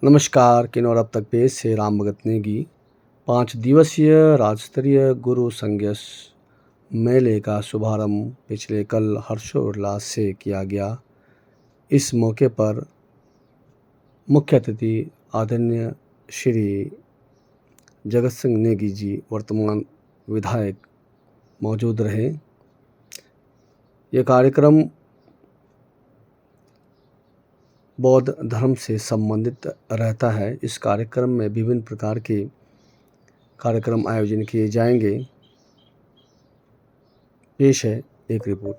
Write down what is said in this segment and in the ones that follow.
नमस्कार। किन्नौर अब तक पेश है राम भगत नेगी 5 दिवसीय राज्य-स्तरीय गुरु संगीत मेले का शुभारंभ पिछले कल हर्षोल्लास से किया गया। इस मौके पर मुख्य अतिथि आदरणीय श्री जगत सिंह नेगी जी वर्तमान विधायक मौजूद रहे। यह कार्यक्रम बौद्ध धर्म से संबंधित रहता है। इस कार्यक्रम में विभिन्न प्रकार के कार्यक्रम आयोजन किए जाएंगे। पेश है एक रिपोर्ट।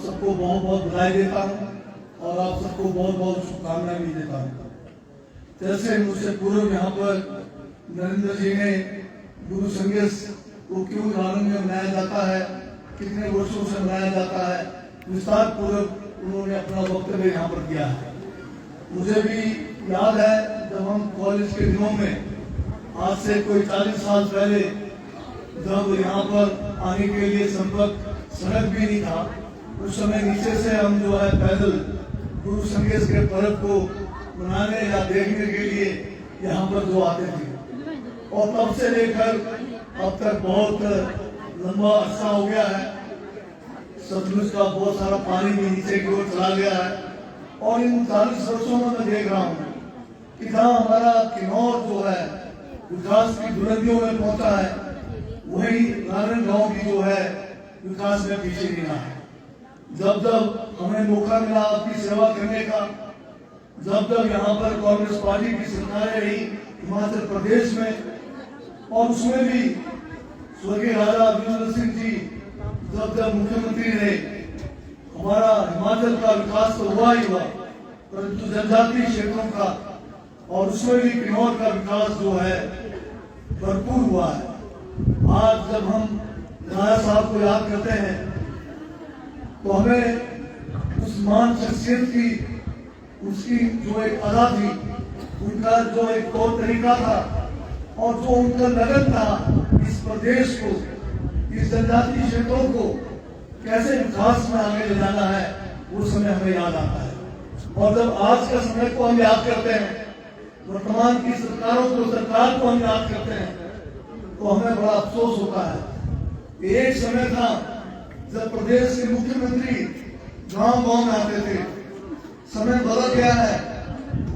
सबको बहुत बहुत बधाई देता हूँ और आप सबको बहुत बहुत शुभकामनाएं भी देता हूँ। जैसे मुझसे पूर्व यहाँ पर नरेंद्र जी ने गुरु संगेश को क्यों प्रारंभ में मनाया जाता है, कितने वर्षों से मनाया जाता है, विस्तार पूर्वक उन्होंने अपना वक्तव्य यहाँ पर किया है। मुझे भी याद है जब हम कॉलेज के दिनों में आज से कोई 40 साल पहले जब यहाँ पर आने के लिए संपर्क सड़क भी नहीं था, उस समय नीचे से हम जो है पैदल गुरु संगेश के पर्व को मनाने या देखने के लिए यहाँ पर जो आते थे। और तब से लेकर अब तक बहुत लंबा अरसा हो गया है। सतलुज का बहुत सारा पानी भी नीचे की ओर चला गया है और इन 40 वर्षों में मैं देख रहा हूँ कि जहाँ हमारा किन्नौर जो है विकास की बुलंदियों में पहुंचा है, वही नारायण गांव की जो है विकास में पीछे नहीं रहा है। जब जब हमें मौका मिला आपकी सेवा करने का, जब जब यहाँ पर कांग्रेस पार्टी की सरकारें रही हिमाचल प्रदेश में, और उसमें भी स्वर्गीय राजा वीरेंद्र सिंह जी जब जब मुख्यमंत्री रहे, हमारा हिमाचल का विकास तो हुआ ही हुआ, परंतु जनजातीय क्षेत्रों का और उसमें भी किन्नौर का विकास जो है भरपूर हुआ है। आज जब हम राजा साहब को याद करते हैं तो हमें उस महान शख्सियत की, उसकी जो एक अदा थी, उनका जो एक तौर तरीका था और जो उनका लगन था इस प्रदेश को, इस जनजातीय क्षेत्रों को कैसे विकास में आगे ले जाना है, वो समय हमें याद आता है। और जब आज का समय को हम याद करते हैं, वर्तमान की सरकारों को, सरकार को हम याद करते हैं, तो हमें बड़ा अफसोस होता है। एक समय था जब प्रदेश के मुख्यमंत्री गांव गांव में आते थे, समय बदल गया है।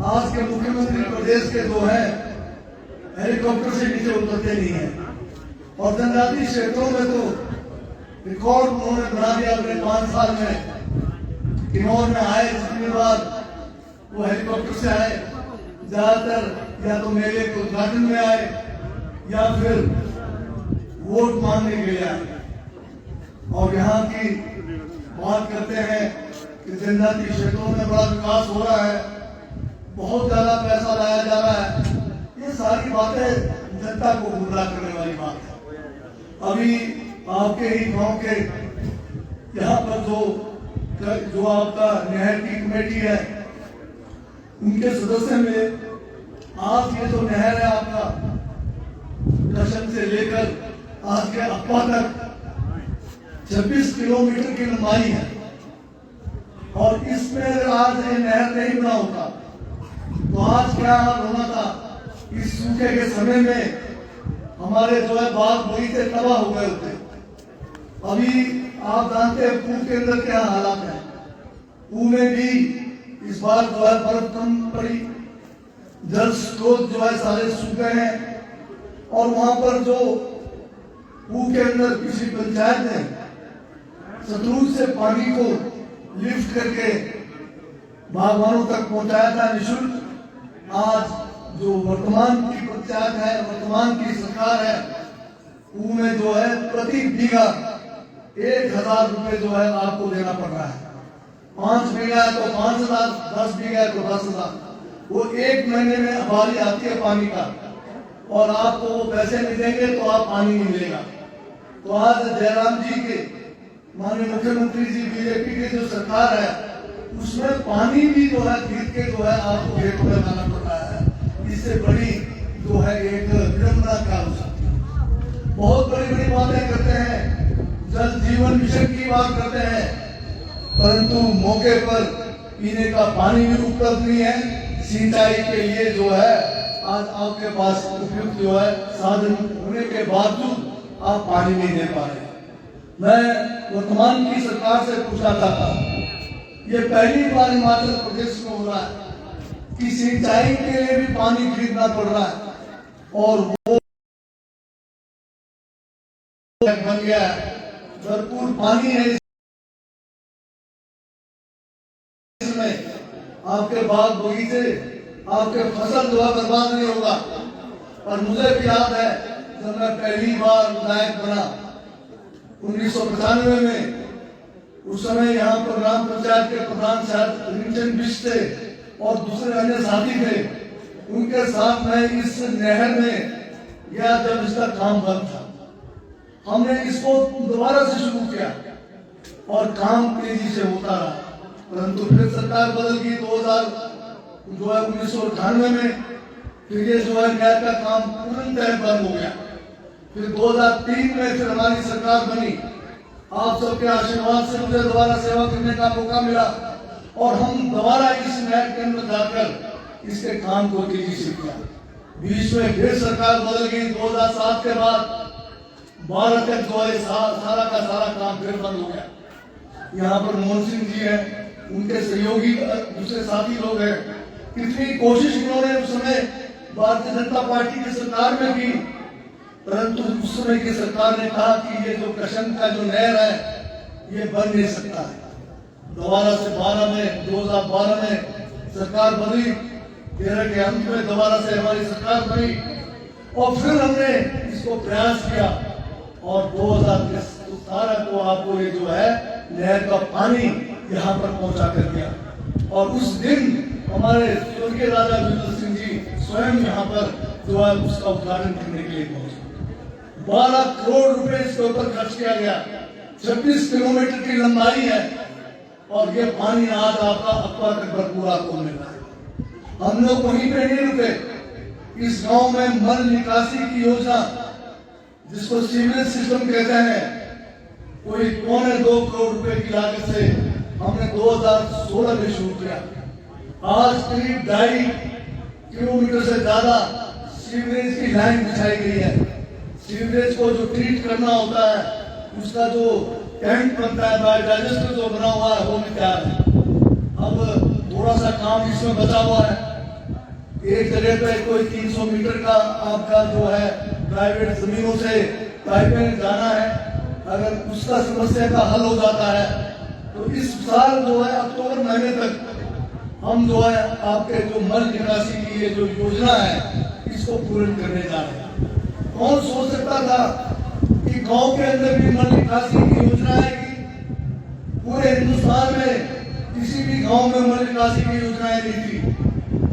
आज के मुख्यमंत्री प्रदेश के जो है हेलीकॉप्टर से नीचे उतरते नहीं है, और जनजातीय क्षेत्रों में तो रिकॉर्ड उन्होंने बना दिया अपने 5 साल में। किन्नौर में आए जितनी बार वो हेलीकॉप्टर से आए, ज्यादातर या तो मेले के उद्घाटन में आए या फिर वोट मांगने के लिए आए। और यहाँ की बात करते हैं कि जनजातीय क्षेत्रों में बड़ा विकास हो रहा है, बहुत ज्यादा पैसा लाया जा रहा है, ये सारी बातें जनता को गुमराह करने वाली बात है। अभी आपके ही गांव के यहाँ पर जो आपका नहर की कमेटी है, उनके सदस्य में आज ये जो नहर है आपका दर्शन से लेकर आज के अप्पा तक 26 किलोमीटर की लंबाई है, और इसमें अगर आज ये नहर नहीं बना होता तो आज क्या होना था। इस सूखे के समय में हमारे जो है बाग बगीचे तबाह हो गए होते। अभी आप जानते हैं पूह के अंदर क्या हालात है। पूह में भी इस बार जो है बर्फ कम पड़ी, जल स्रोत जो है सारे सूखे हैं, और वहां पर जो पूह के अंदर किसी पंचायत ने सतलुज से पानी को लिफ्ट करके बागवानों तक पहुंचाया था निःशुल्क। आज जो वर्तमान की पंचायत है, वर्तमान की सरकार है, पूह में जो है प्रति बीघा 1000 रुपए जो है आपको देना पड़ रहा है। 5 बीघा है तो 5000, 10 बीघा है तो 10,000। वो 1 महीने में अबारी आती है पानी का, और आपको वो पैसे नहीं देंगे तो आप पानी नहीं मिलेगा। तो आज जयराम जी के, माननीय मुख्यमंत्री जी, बीजेपी की जो सरकार है, उसमें पानी भी जो है खरीद के जो है आपको खेतों में लाना पड़ रहा है। इससे बड़ी जो है एक विडंबना क्या हो सकती है। बहुत बड़ी बड़ी बातें करते हैं, जल जीवन मिशन की बात करते हैं, परंतु मौके पर पीने का पानी भी उपलब्ध नहीं है। सिंचाई के लिए जो है आज आपके पास उपयुक्त जो है साधन होने के बावजूद आप पानी नहीं दे पा रहे। मैं वर्तमान की सरकार से पूछना चाहता हूँ, ये पहली बार हिमाचल प्रदेश में हो रहा है कि सिंचाई के लिए भी पानी खरीदना पड़ रहा है, और वो बन गया है। भरपूर पानी है इसमें, आपके बाग बगीचे, आपके फसल जो है बर्बाद नहीं होगा। और मुझे भी याद है जब मैं पहली बार विधायक बना 1995 में, उस समय यहाँ पर ग्राम पंचायत के प्रधान शायद रिंचन बिष्ट थे और दूसरे अन्य साथी थे। उनके साथ मैं इस नहर में गया जब इसका काम बंद था। हमने इसको दोबारा से शुरू किया और काम तेजी से होता रहा, परंतु फिर सरकार बदल गई 1998 में। फिर ये जो है नहर का काम पूर्णतः बंद हो गया। फिर 2003 में फिर हमारी सरकार बनी। आप सबके आशीर्वाद से मुझे दोबारा सेवा करने का मौका मिला और हम दोबारा इस नहर के अंदर जाकर इसके काम को तेजी से किया। बीच में फिर सरकार बदल गई 2007 के बाद। 12 तक जो है सारा का सारा काम फिर बंद हो गया। यहाँ पर मोहन सिंह जी हैं, उनके सहयोगी दूसरे साथी लोग हैं। कितनी कोशिश उन्होंने उस समय भारतीय जनता पार्टी की सरकार में की, परंतु उस समय की सरकार ने कहा कि ये जो कशन का जो नहर है ये बन नहीं सकता है। दोबारा से 2012 में सरकार बनी। 13 के अंत में दोबारा से हमारी सरकार बनी और फिर हमने इसको प्रयास किया और 2017 को आपको ये जो है नहर का पानी यहाँ पर पहुंचा कर दिया। और उस दिन हमारे स्वर्गीय राजा विमल सिंह जी स्वयं यहाँ पर जो है उसका उद्घाटन करने के लिए पहुंचे। 12 करोड़ रुपए इसके ऊपर खर्च किया गया। 26 किलोमीटर की लंबाई है और ये पानी आज आपका अक्वा तक भरपूर आपको मिल रहा है। हम लोग वहीं पे नहीं रुके। इस गांव में मल निकासी की योजना, जिसको सीवरेज सिस्टम कहते हैं, कोई 2.25 करोड़ रुपए की लागत से हमने 2016 में शुरू किया। आज करीब 2.5 किलोमीटर से ज्यादा सीवरेज की लाइन बिछाई गई है। सीवरेज को जो ट्रीट करना होता है, उसका जो टैंक बनता है, बायोडाइजेस्टर जो बना हुआ है, वो भी तैयार है। अब थोड़ा सा काम इसमें बचा हुआ है। एक जगह पे कोई 300 मीटर का आपका जो है प्राइवेट जमीनों से पाइपें जाना है। अगर उसका समस्या का हल हो जाता है तो इस साल जो है अक्टूबर महीने तक हम जो है आपके जो मल निकासी की ये जो योजना है इसको पूर्ण करने जा रहे हैं। कौन सोच सकता था कि गांव के अंदर भी मल निकासी की योजना आएगी? पूरे हिंदुस्तान में किसी भी गांव में मल निकासी की योजनाएं नहीं थी।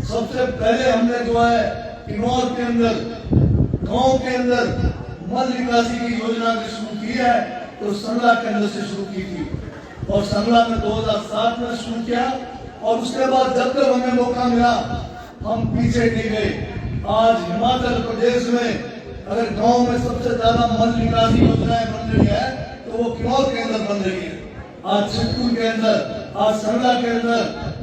सबसे पहले हमने जो है किन्नौर के अंदर, गांव के अंदर मल निकासी की योजना शुरू की है, तो संगला के अंदर से शुरू की थी और संगला में 2007 में शुरू किया और उसके बाद जब तक हमें मौका मिला हम पीछे नहीं गए। आज हिमाचल प्रदेश में अगर गांव में सबसे ज्यादा मल निकासी योजनाएं बन रही है तो वो किन्नौर के अंदर बन रही है। आज चित्रकूट के अंदर, आज संगला के अंदर,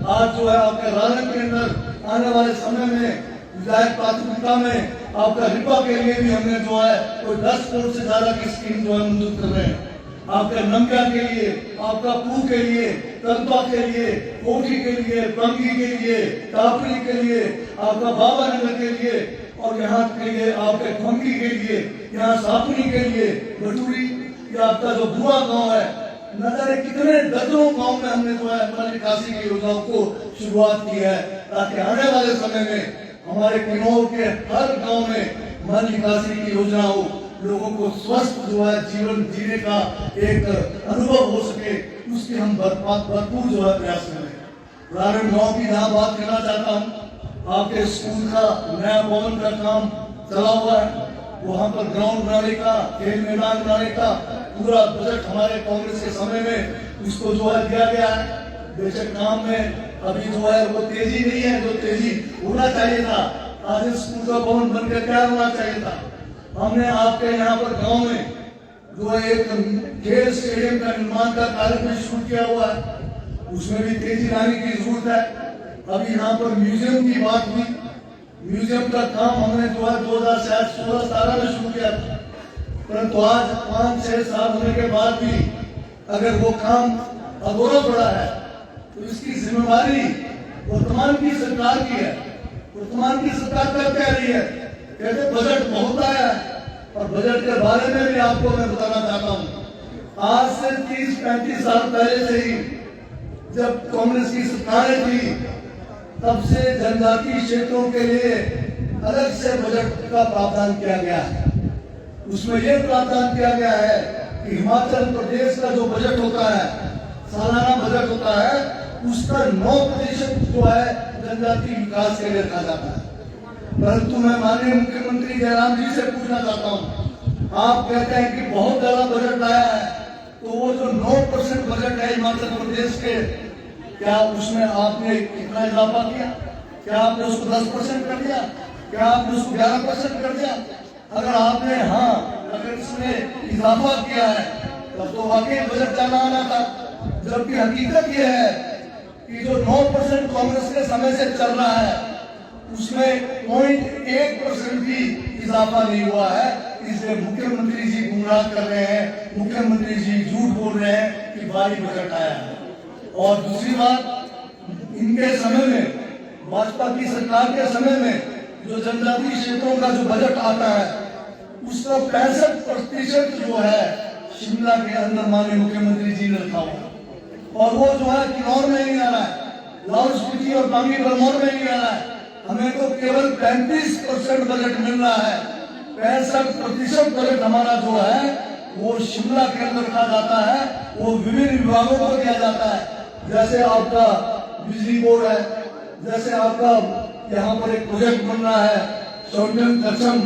आज जो है आपके राजन के अंदर आने वाले समय में विधायक प्राथमिकता में आपका रिपा के लिए भी हमने जो है कोई 10 करोड़ से ज्यादा की स्कीम जो है मंजूर कर रहे हैं। आपके नंबिया के लिए, आपका पू के लिए, तलपा के लिए, कोठी के लिए, पंगी के लिए, टापरी के लिए, आपका बाबा नगर के लिए और यहाँ के लिए आपके खंगी के लिए, यहाँ सापुनी के लिए, भटूरी, या आपका जो बुआ गांव है, न जाने कितने दर्जनों गांव में हमने जो है मल निकासी की योजनाओं को शुरुआत की है, ताकि आने वाले समय में हमारे किन्नौर के हर गांव में मल निकासी की योजना हो, लोगों को स्वस्थ जो है जीवन जीने का एक अनुभव हो सके, उसकी हम भरपूर जो है प्रयास करें। रारण गांव की यहाँ बात करना चाहता हूँ। आपके स्कूल का नया भवन का काम चला हुआ है, वहाँ पर ग्राउंड बनाने का, खेल मैदान बनाने का पूरा बजट हमारे कांग्रेस के समय में उसको जो है दिया गया है। बेशक काम में अभी जो है वो तेजी नहीं है जो तेजी होना चाहिए था। आज स्कूल का भवन बनकर तैयार होना चाहिए था। हमने आपके यहाँ पर गांव में जो है एक खेल स्टेडियम का निर्माण का कार्य भी शुरू किया हुआ है, उसमें भी तेजी लाने की जरूरत है। अभी यहाँ पर म्यूजियम की बात हुई, म्यूजियम का काम हमने जो है 2016-17 में शुरू किया था, परंतु आज 5-6 साल होने के बाद भी अगर वो काम अधूरा पड़ा है तो इसकी जिम्मेदारी वर्तमान की सरकार की है। वर्तमान की सरकार कर क्या रही है? कहते बजट बहुत आया है और बजट के बारे में भी आपको मैं बताना चाहता हूँ। आज से 30-35 साल पहले से ही जब कांग्रेस की सरकारें थी, तब से जनजातीय क्षेत्रों के लिए अलग से बजट का प्रावधान किया गया है। उसमें यह प्रावधान किया गया है कि हिमाचल प्रदेश का जो बजट होता है सालाना बजट होता है उसका 9% जो है जनजाति विकास के लिए रखा जाता है। परंतु मैं माननीय मुख्यमंत्री जयराम जी से पूछना चाहता हूँ, आप कहते हैं कि बहुत ज्यादा बजट आया है, तो वो जो 9% बजट है हिमाचल प्रदेश के, क्या उसमें आपने कितना इजाफा किया? क्या आपने उसको 10% कर दिया? क्या आपने उसको 11% कर दिया? अगर आपने अगर इसमें इजाफा किया है तब तो वाकई बजट ज्यादा आना था। जबकि हकीकत यह है कि जो 9% कांग्रेस के समय से चल रहा है उसमें 0.1% भी इजाफा नहीं हुआ है। इसलिए मुख्यमंत्री जी गुमराह कर रहे हैं, मुख्यमंत्री जी झूठ बोल रहे हैं कि भारी बजट आया है। और दूसरी बात, इनके समय में, भाजपा की सरकार के समय में जो जनजातीय क्षेत्रों का जो बजट आता है उसका 65% जो है शिमला के अंदर माननीय मुख्यमंत्री जी ने रखा हुआ, और वो जो है किन्नौर में नहीं आ रहा है, लाहौल स्पीति और बांगी बरमौर में नहीं आ रहा है। हमें तो केवल 35% बजट मिल रहा है। 65% बजट हमारा जो है वो शिमला के अंदर रखा जाता है, वो विभिन्न विभागों को दिया जाता है। जैसे आपका बिजली बोर्ड है, जैसे आपका यहाँ पर एक प्रोजेक्ट बन रहा है सौंदर्य सक्षम,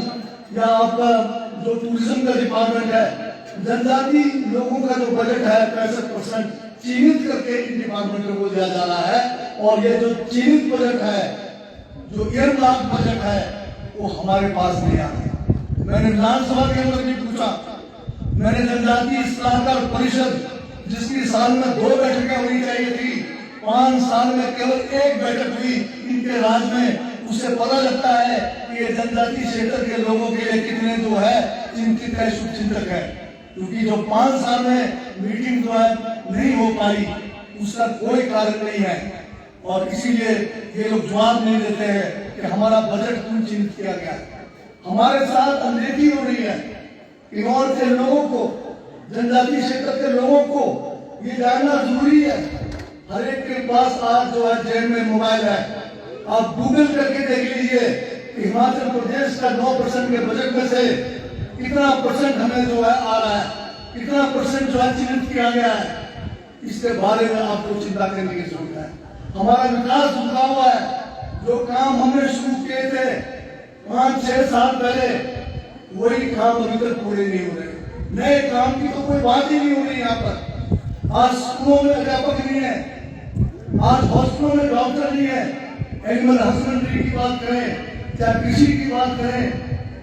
या आपका जो टूरिज्म का डिपार्टमेंट है, जनजाति लोगों का जो बजट है 65% चिन्हित करके इन डिपार्टमेंटों को दिया जा रहा है। और ये जो चिन्हित बजट है, जो ईयरमार्क बजट है, वो हमारे पास नहीं आता। मैंने विधानसभा के अंदर भी पूछा, मैंने जनजातीय सलाहकार परिषद जिसकी साल में 2 बैठकें होनी चाहिए थी, 5 साल में केवल 1 बैठक हुई इनके राज में। उससे पता लगता है कि ये जनजातीय क्षेत्र के लोगों के लिए कितने जो है चिंतित है, शुभचिंतक है। क्योंकि जो 5 साल में मीटिंग जो है नहीं हो पाई उसका कोई कारण नहीं है। और इसीलिए ये लोग जवाब नहीं देते हैं कि हमारा बजट क्यों चिन्हित किया गया। हमारे साथ अनदेखी हो रही है। किन्नौर के लोगों को, जनजातीय क्षेत्र के लोगों को ये जानना जरूरी है। हर एक के पास आज जो है जेब में मोबाइल है। आप गूगल करके देख लीजिए कि हिमाचल प्रदेश का 9% के बजट में से कितना % हमें जो है आ रहा है, कितना % जो है चिन्हित किया गया है। इसके बारे में आपको चिंता करने की जरूरत है। हमारा विकास रुका हुआ है। जो काम हमने शुरू किए थे 5-6 साल पहले, वही काम अभी तक पूरे नहीं हो रहे। नए काम की तो कोई बात ही नहीं हो रही। यहाँ पर आज स्कूलों में अध्यापक नहीं है, आज हॉस्पिटलों में डॉक्टर नहीं है। एनिमल हस्बेंड्री की बात करें, चाहे कृषि की बात करें,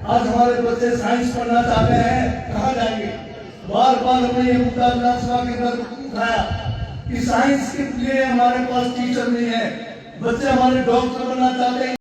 आज हमारे बच्चे साइंस पढ़ना चाहते हैं, कहाँ जाएंगे? बार बार हमने ये मुद्दा विधानसभा के अंदर उठाया कि साइंस के लिए हमारे पास टीचर नहीं है, बच्चे हमारे डॉक्टर बनना चाहते हैं।